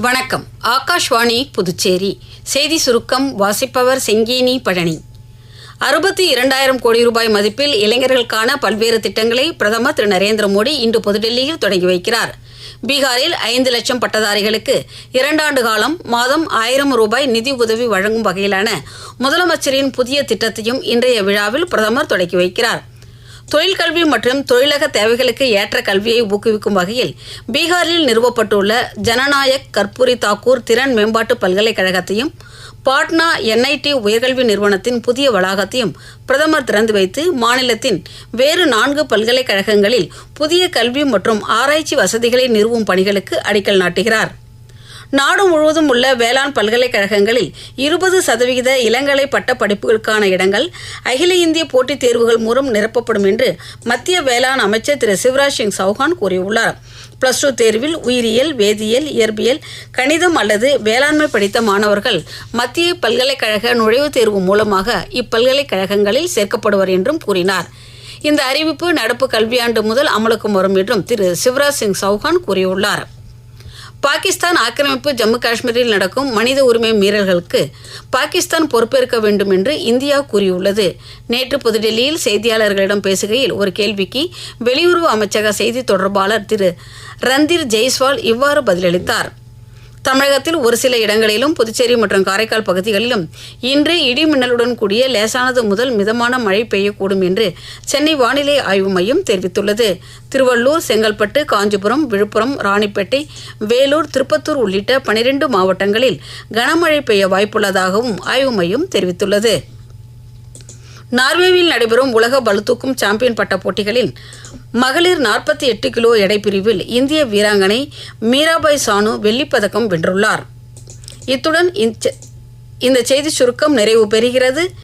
வணக்கம். ஆகாஷ்வாணி புதுச்சேரி செய்தி சுருக்கம் வாசிப்பவர் செங்கேனி பழனி. 62,000 கோடி ரூபாய் மதிப்பில் இளைஞர்களுக்கான பல்வேறு திட்டங்களை பிரதமர் திரு நரேந்திர மோடி இன்று புதுடெல்லியில் தொடங்கி வைக்கிறார். பீகாரில் 5 லட்சம் பட்டதாரிகளுக்கு 2 ஆண்டு காலம் மாதம் 1000 ரூபாய் நிதி உதவி வழங்கும் வகையிலான முதலமைச்சரின் புதிய திட்டத்தையும் இன்றைய விழாவில் பிரதமர் தொடங்கி வைக்கிறார். தொழிற்கல்வி மற்றும் தொழிலக தேவைகளுக்கு ஏற்ற கல்வியை ஊக்குவிக்கும் வகையில் பீகாரில் நிறுவப்பட்டுள்ள ஜனநாயக் கர்பூரி தாக்கூர் திறன் மேம்பாட்டு பல்கலைக்கழகத்தையும் பாட்னா NIT உயர்கல்வி நிறுவனத்தின் புதிய வளாகத்தையும் பிரதமர் திறந்து வைத்து மாநிலத்தின் வேறு 4 பல்கலைக்கழகங்களில் புதிய கல்வி மற்றும் ஆராய்ச்சி வசதிகளை நிறுவும் பணிகளுக்கு அடிக்கல் நாட்டுகிறார். நாடு முழுவதும் உள்ள வேளாண் பல்கலைக்கழகங்களில் 20% இளங்கலை பட்ட படிப்புகளுக்கான இடங்கள் அகில இந்திய போட்டித் தேர்வுகள் மூலம் நிரப்பப்படும் என்று மத்திய வேளாண் அமைச்சர் திரு சிவராஜ் சிங் சௌஹான் கூறியுள்ளார். +2 தேர்வில் உயிரியல், வேதியியல், இயற்பியல், கணிதம் அல்லது வேளாண்மை படித்த மாணவர்கள் மத்திய பல்கலைக்கழக நுழைவுத் தேர்வு மூலமாக இப்பல்கலைக்கழகங்களில் சேர்க்கப்படுவர் என்றும் கூறினார். இந்த அறிவிப்பு நடப்பு கல்வியாண்டு முதல் அமலுக்கு வரும் என்றும் திரு சிவராஜ் சிங் சௌஹான் கூறியுள்ளார். பாகிஸ்தான் ஆக்கிரமிப்பு ஜம்மு காஷ்மீரில் நடக்கும் மனித உரிமை மீறல்களுக்கு பாகிஸ்தான் பொறுப்பேற்க வேண்டும் என்று இந்தியா கூறியுள்ளது. நேற்று புதுடெல்லியில் செய்தியாளர்களிடம் பேசுகையில் ஒரு கேள்விக்கு வெளியுறவு அமைச்சக செய்தி தொடர்பாளர் திரு ரந்தீர் ஜெய்ஸ்வால் இவ்வாறு பதிலளித்தார். தமிழகத்தில் ஒரு சில இடங்களிலும் புதுச்சேரி மற்றும் காரைக்கால் பகுதிகளிலும் இன்று இடி மின்னலுடன் கூடிய லேசானது முதல் மிதமான மழை பெய்யக்கூடும் என்று சென்னை வானிலை ஆய்வு மையம் தெரிவித்துள்ளது. திருவள்ளூர், செங்கல்பட்டு, காஞ்சிபுரம், விழுப்புரம், ராணிப்பேட்டை, வேலூர், திருப்பத்தூர் உள்ளிட்ட 12 மாவட்டங்களில் கனமழை பெய்ய வாய்ப்புள்ளதாகவும் ஆய்வு மையம் தெரிவித்துள்ளது. நார்வேவில் நடைபெறும் உலக பளுதூக்கும் சாம்பியன் பட்ட போட்டிகளில் மகளிர் 48 கிலோ எடை பிரிவில் இந்திய வீராங்கனை மீராபாய் சானு வெள்ளிப்பதக்கம் வென்றுள்ளார். இத்துடன் இந்த செய்தி சுருக்கம் நிறைவு பெறுகிறது.